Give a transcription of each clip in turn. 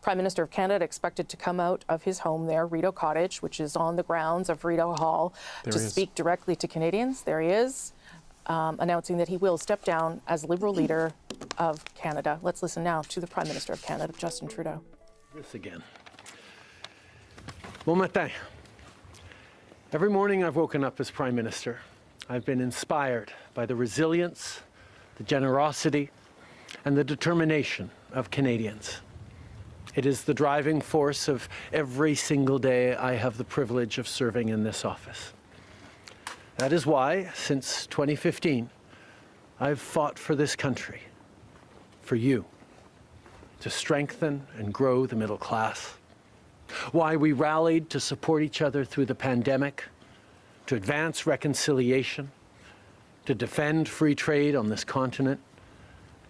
Prime Minister of Canada expected to come out of his home there, Rideau Cottage, which is on the grounds of Rideau Hall, to speak directly to Canadians. There he is, announcing that he will step down as Liberal leader of Canada. Let's listen now to the Prime Minister of Canada, Justin Trudeau. This again. Bon matin. Every morning I've woken up as Prime Minister. I've been inspired by the resilience, the generosity, and the determination of Canadians. It is the driving force of every single day I have the privilege of serving in this office. That is why, since 2015, I've fought for this country, for you, to strengthen and grow the middle class. Why we rallied to support each other through the pandemic, to advance reconciliation, to defend free trade on this continent,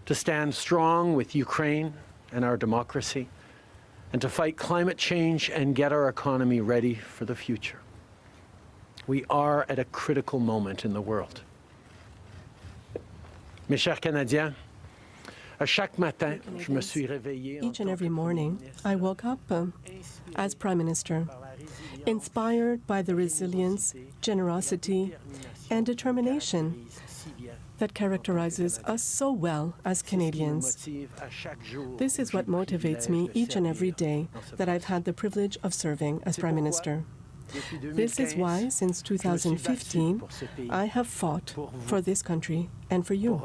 to stand strong with Ukraine and our democracy, and to fight climate change and get our economy ready for the future. We are at a critical moment in the world. Mes chers Canadiens, à chaque matin, je me suis réveillé. Each and every morning, I woke up as Prime Minister, inspired by the resilience, generosity, and determination that characterizes us so well as Canadians. This is what motivates me each and every day that I've had the privilege of serving as Prime Minister. This is why, since 2015, I have fought for this country and for you,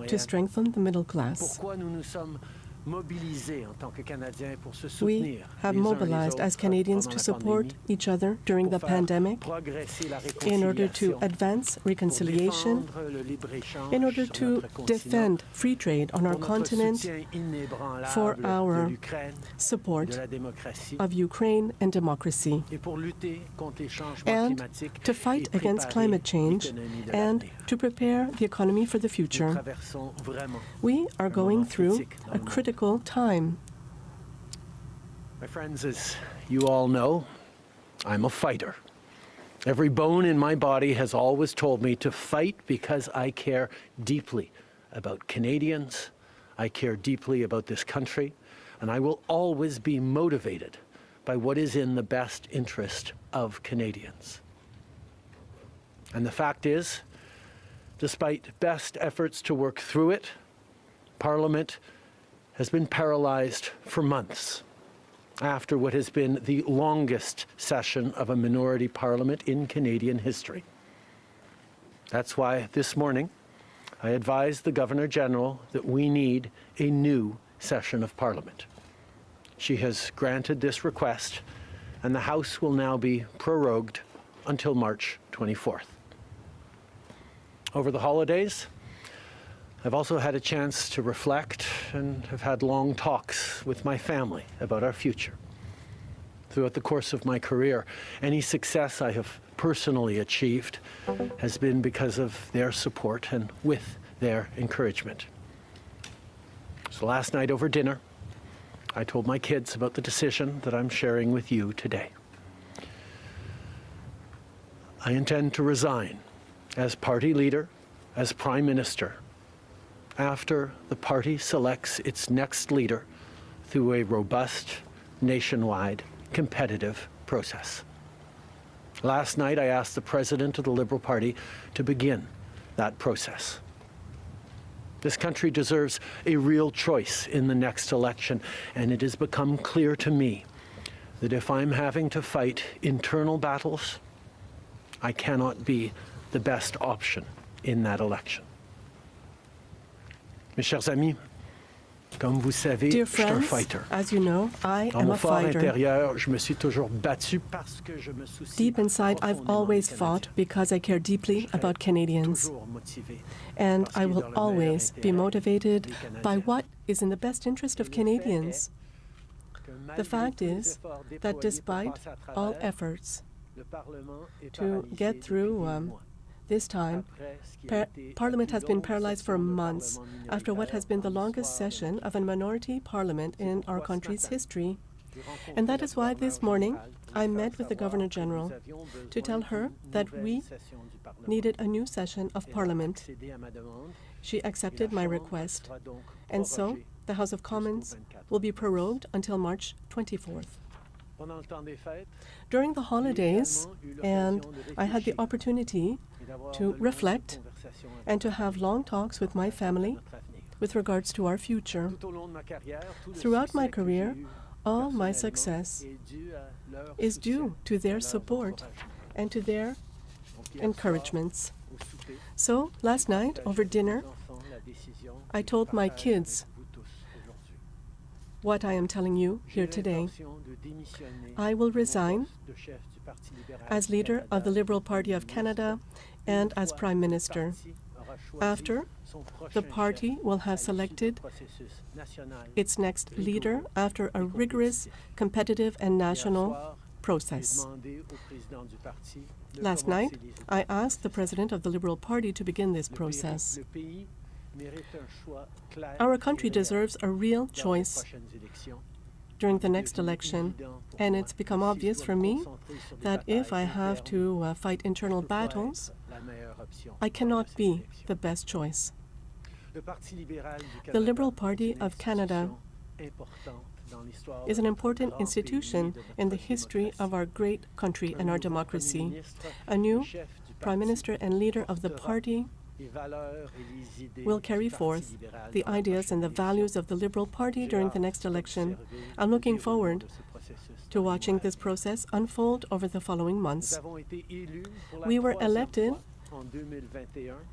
to strengthen the middle class. We have mobilized as Canadians to support each other during the pandemic in order to advance reconciliation, in order to defend free trade on our continent, for our support of Ukraine and democracy, and to fight against climate change and to prepare the economy for the future. We are going through a critical time. My friends, as you all know, I'm a fighter. Every bone in my body has always told me to fight because I care deeply about Canadians, I care deeply about this country, and I will always be motivated by what is in the best interest of Canadians. And the fact is, despite best efforts to work through it, Parliament has been paralyzed for months after what has been the longest session of a minority parliament in Canadian history. That's why this morning I advised the Governor-General that we need a new session of Parliament. She has granted this request, and the House will now be prorogued until March 24th. Over the holidays, I've also had a chance to reflect and have had long talks with my family about our future. Throughout the course of my career, any success I have personally achieved has been because of their support and with their encouragement. So last night over dinner, I told my kids about the decision that I'm sharing with you today. I intend to resign as party leader, as Prime Minister, after the party selects its next leader through a robust, nationwide, competitive process. Last night, I asked the President of the Liberal Party to begin that process. This country deserves a real choice in the next election, and it has become clear to me that if I'm having to fight internal battles, I cannot be the best option in that election. Mes chers amis, comme vous savez, Dear je suis un friends, fighter. as you know, I Dans am mon a fort fighter. intérieur, je me suis toujours battu parce que je me soucie Deep inside, I've profondément always des fought Canadiens. because I care deeply about Canadians. Toujours motivé And parce I qu'il est will dans le meilleur always be intérêt motivated des by Canadiens. what is in the best interest of Canadians. Que malgré The fact tous les is efforts déployés that pour despite passer à all travers, efforts le Parlement est to paralysé get depuis through des mois. this time, Après ce qui a été la Parliament plus has been longue paralyzed for session de months Parlement after what has been the minoritaire longest dans l'histoire de session notre of a minority parliament in our Pourquoi ce country's matin, history. j'ai rencontré And that la is why this gouverneure morning générale pour I lui met faire with the savoir Governor que nous General avions to besoin tell her d'une that nouvelle we session du Parlement. needed a new session of Elle a Parliament. accédé à ma demande She et la accepted my Chambre request, sera donc and so prorogée the House of Commons will be prorogued until March 24th. During the holidays, and I had the opportunity to reflect and to have long talks with my family with regards to our future. Throughout my career, all my success is due to their support and to their encouragements. So, last night, over dinner, I told my kids what I am telling you here today. I will resign as leader of the Liberal Party of Canada and as Prime Minister after the party will have selected its next leader after a rigorous, competitive and national process. Last night, I asked the President of the Liberal Party to begin this process. Our country deserves a real choice during the next election, and it's become obvious for me that if I have to fight internal battles, I cannot be the best choice. The Liberal Party of Canada is an important institution in the history of our great country and our democracy. A new Prime Minister and leader of the party will carry forth the ideas and the values of the Liberal Party during the next election. I'm looking forward to watching this process unfold over the following months. We were elected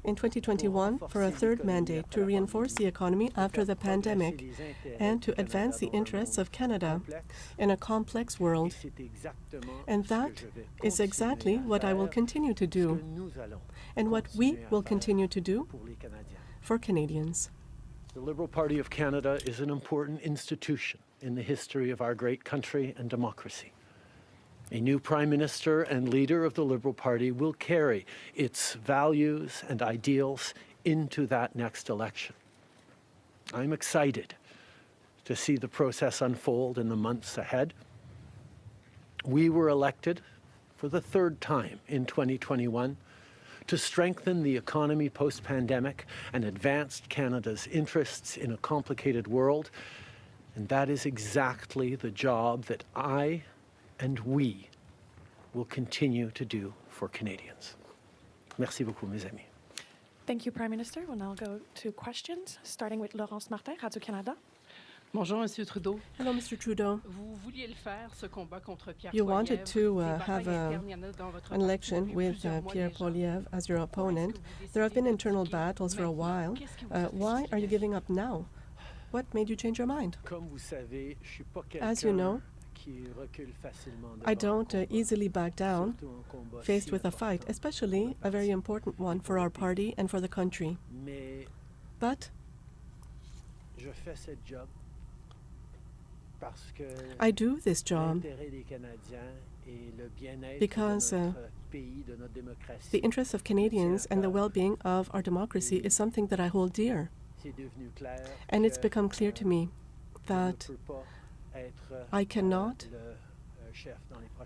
in 2021 for a third mandate to reinforce the economy after the pandemic and to advance the interests of Canada in a complex world. And that is exactly what I will continue to do and what we will continue to do for Canadians. The Liberal Party of Canada is an important institution in the history of our great country and democracy. A new Prime Minister and leader of the Liberal Party will carry its values and ideals into that next election. I'm excited to see the process unfold in the months ahead. We were elected for the third time in 2021 to strengthen the economy post-pandemic and advance Canada's interests in a complicated world. And that is exactly the job that I and we will continue to do for Canadians. Merci beaucoup, mes amis. Thank you, Prime Minister. We'll now go to questions, starting with Laurence Martin, Radio-Canada. Bonjour, Monsieur Trudeau. Hello, Mr. Trudeau. Vous vouliez le faire, ce combat contre Pierre You wanted Poilievre. to Des have batailles internes, il y en a dans votre an parti election depuis with plusieurs mois Pierre déjà. Poilievre as your opponent. There have been internal battles for a while. Why are you giving up now? What made you change your mind? As you know, I don't easily back down faced with a fight, especially a very important one for our party and for the country. But I do this job because the interests of Canadians and the well-being of our democracy is something that I hold dear. And it's become clear to me that I cannot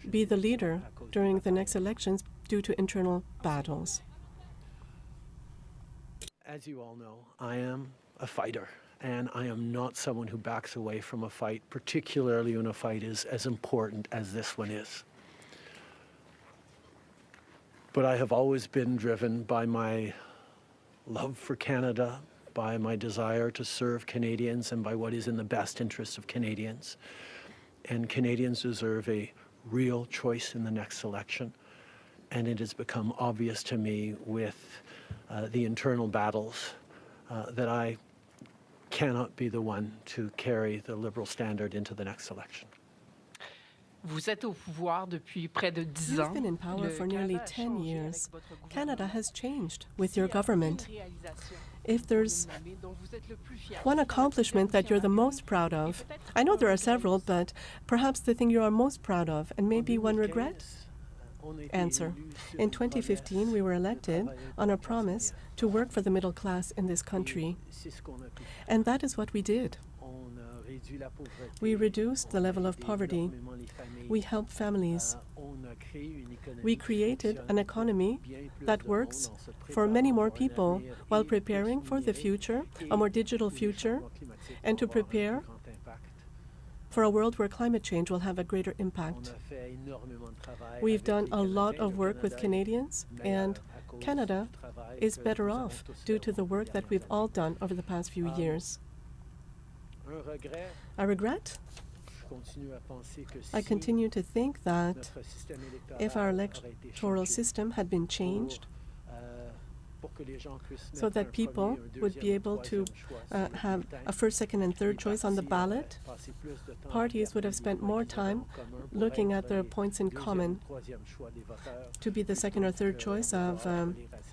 be the leader during the next elections due to internal battles. As you all know, I am a fighter, and I am not someone who backs away from a fight, particularly when a fight is as important as this one is. But I have always been driven by my love for Canada, by my desire to serve Canadians, and by what is in the best interest of Canadians. And Canadians deserve a real choice in the next election. And it has become obvious to me with the internal battles that I cannot be the one to carry the Liberal standard into the next election. Vous êtes au pouvoir depuis près de 10 ans. You've been in power for nearly 10 years. Canada has changed with your government. If there's one accomplishment that you're the most proud of, I know there are several, but perhaps the thing you are most proud of, and maybe one regret? Answer. In 2015, we were elected on a promise to work for the middle class in this country. And that is what we did. We reduced the level of poverty. We helped families. We created an economy that works for many more people while preparing for the future, a more digital future, and to prepare for a world where climate change will have a greater impact. We've done a lot of work with Canadians, and Canada is better off due to the work that we've all done over the past few years. A regret? I continue to think that if our electoral system had been changed so that people would be able to have a first, second, and third choice on the ballot, parties would have spent more time looking at their points in common to be the second or third choice of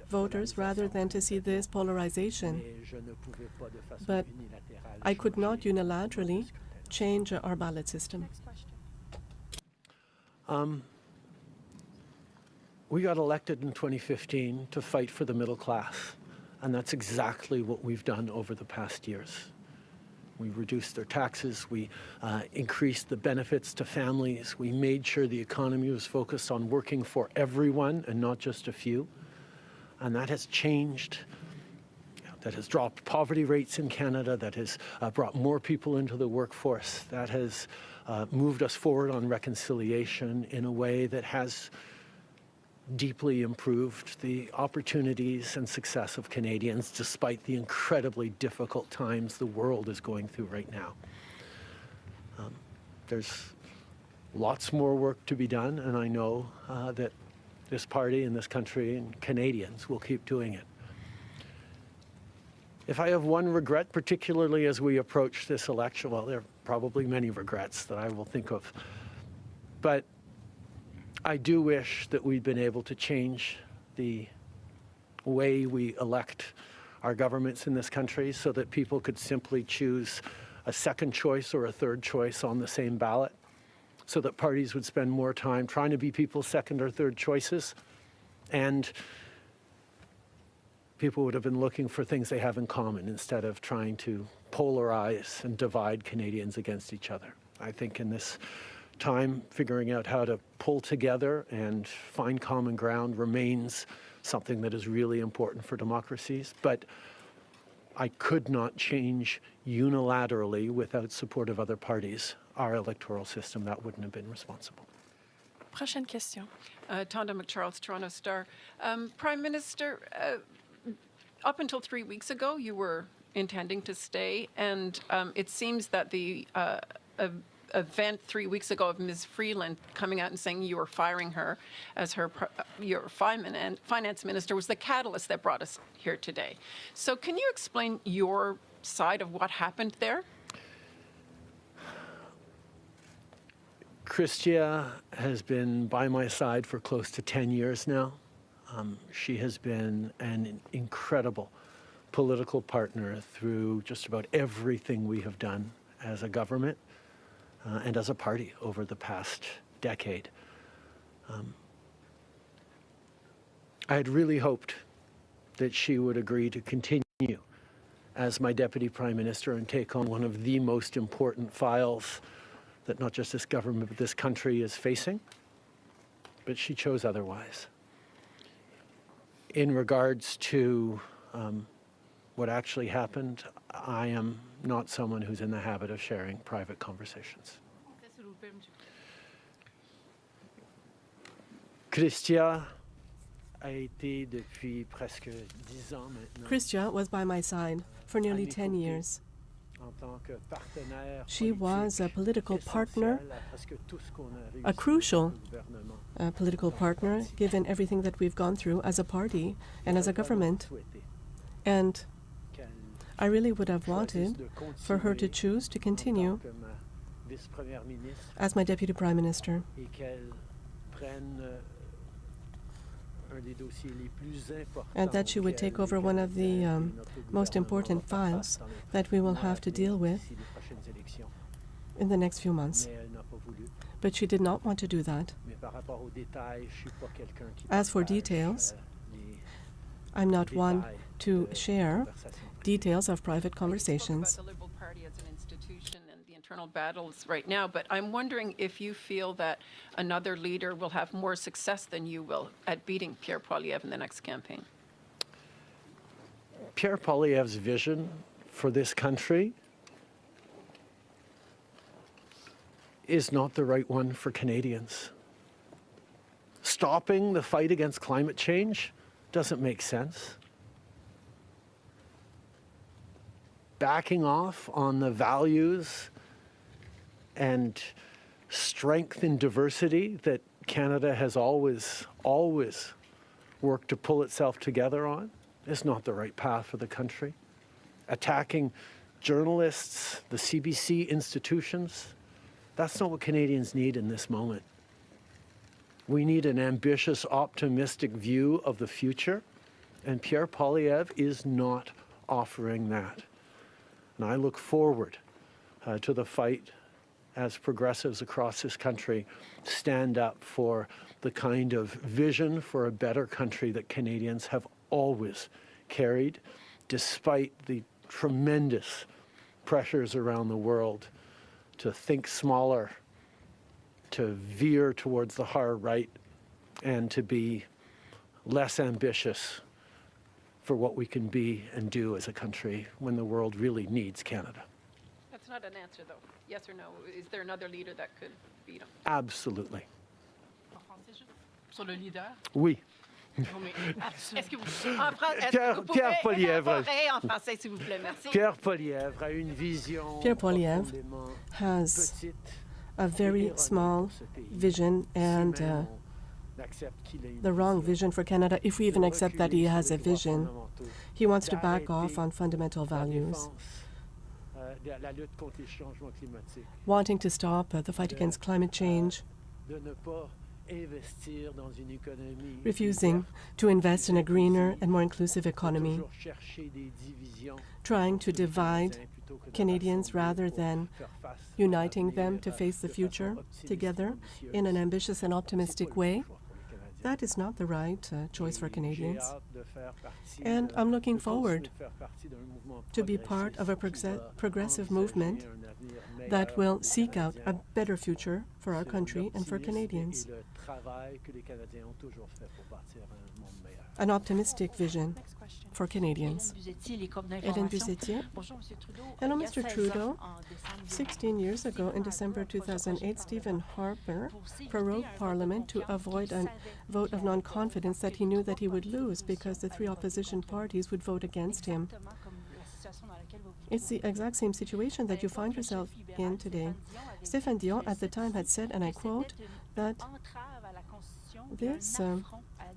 voters rather than to see this polarization. But I could not unilaterally change our ballot system. We got elected in 2015 to fight for the middle class, and that's exactly what we've done over the past years. We reduced their taxes, we increased the benefits to families, we made sure the economy was focused on working for everyone and not just a few, and that has changed. That has dropped poverty rates in Canada, that has brought more people into the workforce, that has moved us forward on reconciliation in a way that has deeply improved the opportunities and success of Canadians despite the incredibly difficult times the world is going through right now. There's lots more work to be done, and I know that this party and this country and Canadians will keep doing it. If I have one regret, particularly as we approach this election, well, there are probably many regrets that I will think of, but I do wish that we'd been able to change the way we elect our governments in this country so that people could simply choose a second choice or a third choice on the same ballot, so that parties would spend more time trying to be people's second or third choices, and people would have been looking for things they have in common instead of trying to polarize and divide Canadians against each other. I think in this time, figuring out how to pull together and find common ground remains something that is really important for democracies. But I could not change unilaterally without support of other parties our electoral system. That wouldn't have been responsible. Prochaine question. Tonda McCharles, Toronto Star. Prime Minister, up until 3 weeks ago, you were intending to stay, and it seems that the event 3 weeks ago of Ms. Freeland coming out and saying you were firing her as your finance minister was the catalyst that brought us here today. So can you explain your side of what happened there? Chrystia has been by my side for close to 10 years now. She has been an incredible political partner through just about everything we have done as a government and as a party over the past decade. I had really hoped that she would agree to continue as my Deputy Prime Minister and take on one of the most important files that not just this government but this country is facing, but she chose otherwise. In regards to what actually happened, I am not someone who's in the habit of sharing private conversations. Chrystia a été depuis presque 10 ans maintenant. Chrystia was by my side for nearly 10 years. She was a political partner, a crucial political partner, given everything that we've gone through as a party and as a government. And I really would have wanted for her to choose to continue as my Deputy Prime Minister, and that she would take over one of the most important files that we will have to deal with in the next few months. But she did not want to do that. As for details, I'm not one to share details of private conversations. About the Liberal Party as an institution and the internal battles right now, but I'm wondering if you feel that another leader will have more success than you will at beating Pierre Poilievre in the next campaign. Pierre Poilievre's vision for this country is not the right one for Canadians. Stopping the fight against climate change doesn't make sense. Backing off on the values and strength in diversity that Canada has always worked to pull itself together on is not the right path for the country. Attacking journalists, the CBC institutions, that's not what Canadians need in this moment. We need an ambitious, optimistic view of the future, and Pierre Poilievre is not offering that. And I look forward to the fight as progressives across this country stand up for the kind of vision for a better country that Canadians have always carried, despite the tremendous pressures around the world to think smaller, to veer towards the hard right, and to be less ambitious for what we can be and do as a country when the world really needs Canada. That's not an answer, though. Yes or no? Is there another leader that could beat him? Absolutely. Sur le leader? Oui. Est-ce que vous, Pierre Poilievre. élaborer en français, s'il vous plaît? Merci. Pierre Poilievre a une vision Pierre Poilievre profondément has petite. a very small vision and the wrong vision for Canada, if we even accept that he has a vision. He wants to back off on fundamental values, wanting to stop the fight against climate change, refusing to invest in a greener and more inclusive economy, trying to divide Canadians rather than uniting them to face the future together in an ambitious and optimistic way. That is not the right choice for Canadians. And I'm looking forward to be part of a progressive movement that will seek out a better future for our country and for Canadians. An optimistic vision for Canadians. Hélène Buzettier. Hello, Mr. Trudeau. 16 years ago, in December 2008, Stephen Harper prorogued Parliament to avoid a vote of non-confidence that he knew that he would lose because the three opposition parties would vote against him. It's the exact same situation that you find yourself in today. Stéphane Dion at the time had said, and I quote, that this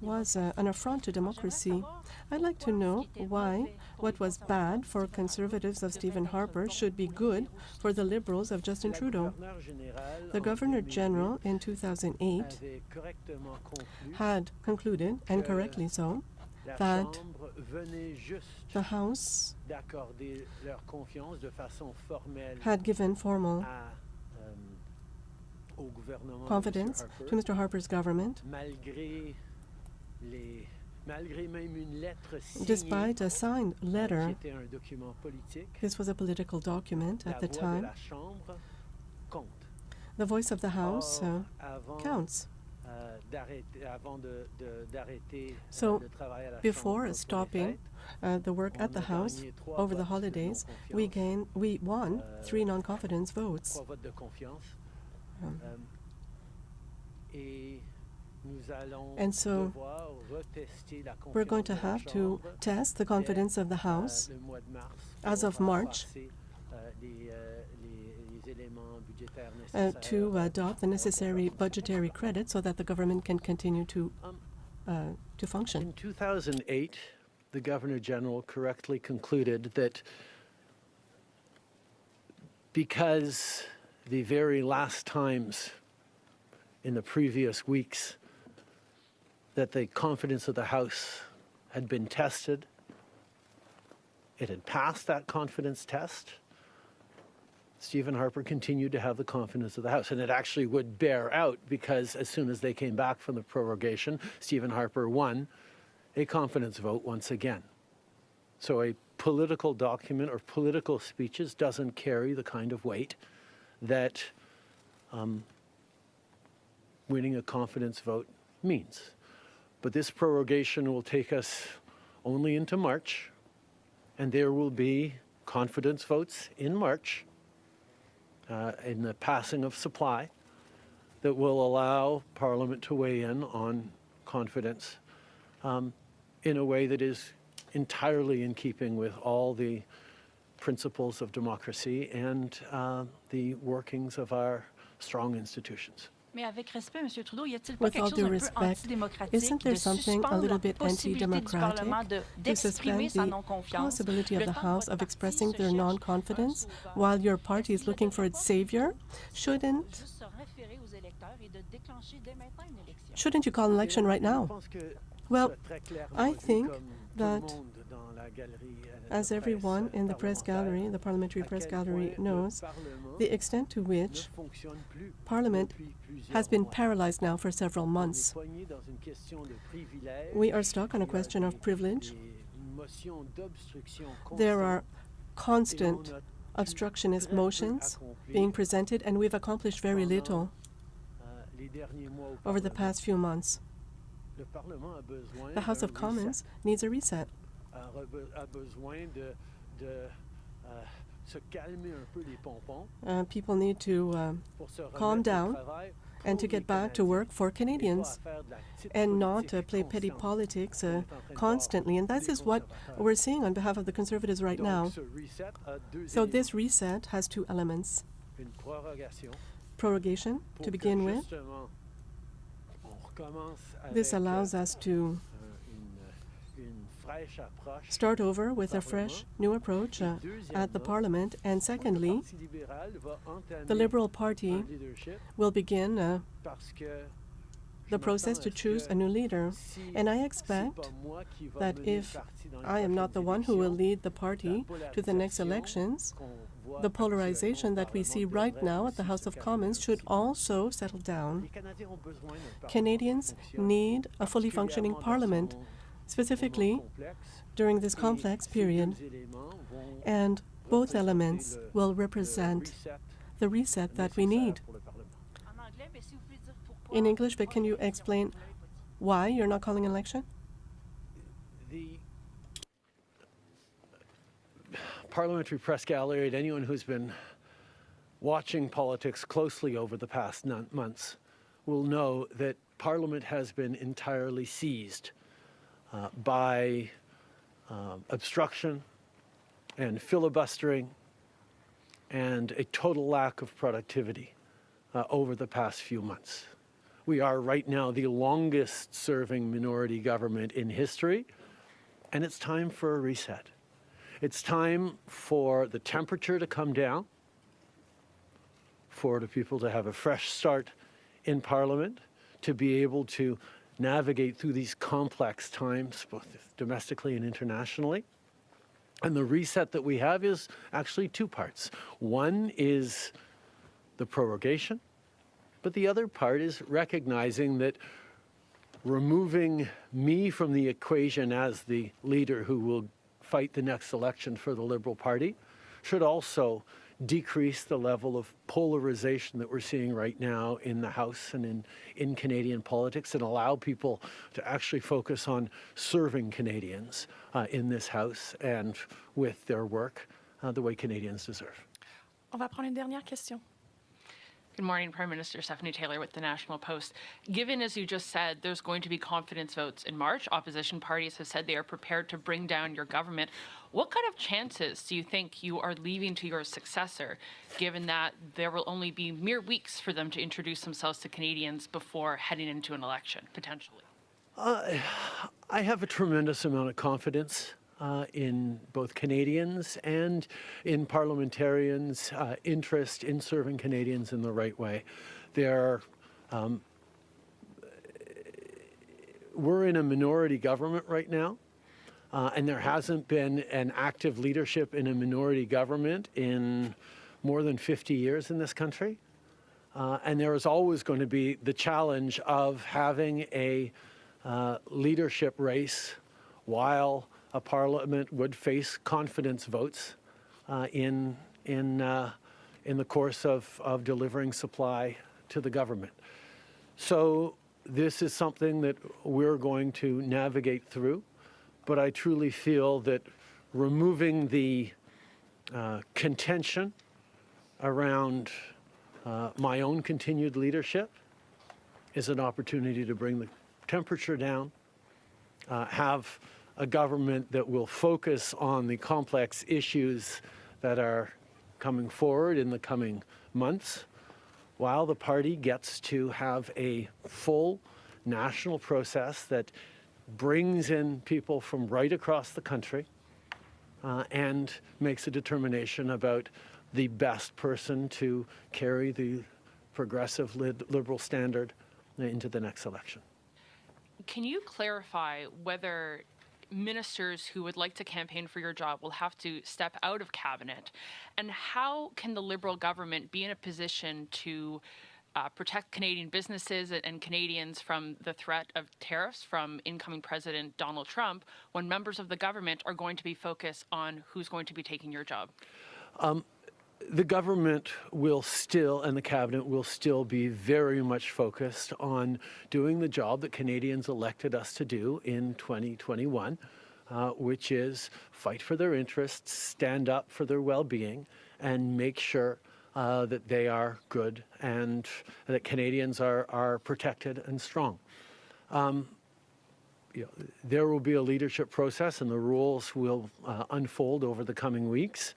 was an affront to democracy. I'd like to know why what was bad for conservatives of Stephen Harper should be good for the Liberals of Justin Trudeau. The Governor General in 2008 had concluded, and correctly so, that the House had given formal confidence to Mr. Harper's government, despite a signed letter. This was a political document at the time. The voice of the House counts. So, before stopping the work at the House over the holidays, we won 3 non-confidence votes. And so we're going to have to test the confidence of the House as of March to adopt the necessary budgetary credit so that the government can continue to function. In 2008, the Governor General correctly concluded that because the very last times in the previous weeks that the confidence of the House had been tested, it had passed that confidence test, Stephen Harper continued to have the confidence of the House. And it actually would bear out because as soon as they came back from the prorogation, Stephen Harper won a confidence vote once again. So a political document or political speeches doesn't carry the kind of weight that winning a confidence vote means. But this prorogation will take us only into March, and there will be confidence votes in March. in the passing of supply that will allow Parliament to weigh in on confidence in a way that is entirely in keeping with all the principles of democracy and the workings of our strong institutions. Mais avec respect, Monsieur Trudeau, y a-t-il pas With quelque all chose due d'un peu respect, antidémocratique isn't there de something a suspendre little la bit possibilité du anti-democratic Parlement to d'exprimer suspend sa the non-confiance possibility of le the temps que House votre of parti expressing se their cherche non-confidence un sauveur? while your party Est-ce is qu'il ne looking for devrait its pas savior? plutôt Shouldn't juste se référer aux électeurs et de déclencher dès maintenant une élection? Shouldn't you call an election right now? Well, I think that, as everyone in the press gallery, the parliamentary press gallery knows, the extent to which Parliament has been paralyzed now for several months. We are stuck on a question of privilege. There are constant obstructionist motions being presented, and we've accomplished very little over the past few months. The House of Commons needs a reset. People need to calm down and to get back to work for Canadians and not play petty politics constantly. And this is what we're seeing on behalf of the Conservatives right now. So this reset has two elements. Prorogation, to begin with. This allows us to start over with a fresh, new approach at the Parliament. And secondly, the Liberal Party will begin the process to choose a new leader. And I expect that if I am not the one who will lead the party to the next elections, the polarization that we see right now at the House of Commons should also settle down. Canadians need a fully functioning Parliament, specifically during this complex period, and both elements will represent the reset that we need. In English, but can you explain why you're not calling an election? The parliamentary press gallery and anyone who's been watching politics closely over the past months will know that Parliament has been entirely seized by obstruction and filibustering and a total lack of productivity over the past few months. We are right now the longest serving minority government in history, and it's time for a reset. It's time for the temperature to come down, for the people to have a fresh start in Parliament, to be able to navigate through these complex times, both domestically and internationally. And the reset that we have is actually two parts. One is the prorogation, but the other part is recognizing that removing me from the equation as the leader who will fight the next election for the Liberal Party should also decrease the level of polarization that we're seeing right now in the House and in Canadian politics, and allow people to actually focus on serving Canadians in this House and with their work the way Canadians deserve. On va prendre une dernière question. Good morning, Prime Minister. Stephanie Taylor with the National Post. Given, as you just said, there's going to be confidence votes in March, opposition parties have said they are prepared to bring down your government. What kind of chances do you think you are leaving to your successor, given that there will only be mere weeks for them to introduce themselves to Canadians before heading into an election, potentially? I have a tremendous amount of confidence in both Canadians and in parliamentarians' interest in serving Canadians in the right way. We're in a minority government right now, and there hasn't been an active leadership in a minority government in more than 50 years in this country. And there is always going to be the challenge of having a leadership race while a parliament would face confidence votes in the course of delivering supply to the government. So this is something that we're going to navigate through, but I truly feel that removing the contention around my own continued leadership is an opportunity to bring the temperature down, have a government that will focus on the complex issues that are coming forward in the coming months, while the party gets to have a full national process that brings in people from right across the country and makes a determination about the best person to carry the progressive liberal standard into the next election. Can you clarify whether ministers who would like to campaign for your job will have to step out of cabinet? And how can the Liberal government be in a position to protect Canadian businesses and Canadians from the threat of tariffs from incoming President Donald Trump when members of the government are going to be focused on who's going to be taking your job? The government will still, and the cabinet will still be very much focused on doing the job that Canadians elected us to do in 2021, which is fight for their interests, stand up for their well-being, and make sure that they are good and that Canadians are protected and strong. There will be a leadership process and the rules will unfold over the coming weeks.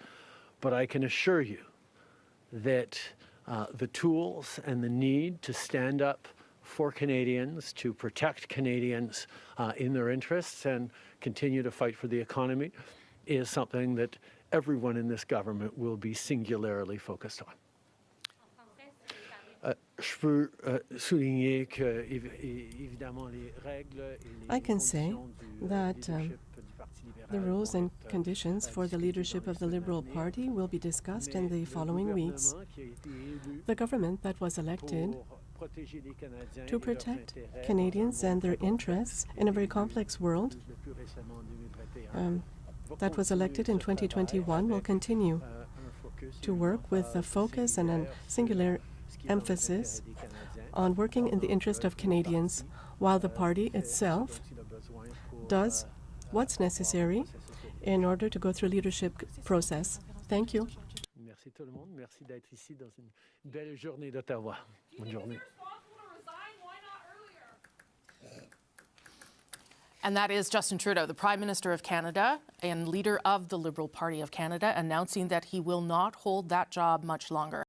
But I can assure you that the tools and the need to stand up for Canadians, to protect Canadians in their interests and continue to fight for the economy is something that everyone in this government will be singularly focused on. Je peux souligner que, évidemment, les règles et les I can say conditions du that leadership du Parti libéral the rules and vont conditions for the leadership of the Liberal Party will be discussed in the following weeks. The government that was elected to protect Canadians and their interests in a very complex world that was elected in 2021 will continue to work with a focus and a singular emphasis on working in the interest of Canadians, while the party itself does what's necessary in order to go through leadership process. Thank you. Merci tout le monde. Merci d'être ici dans une belle journée d'Ottawa. Bonne journée. And that is Justin Trudeau, the Prime Minister of Canada and leader of the Liberal Party of Canada, announcing that he will not hold that job much longer.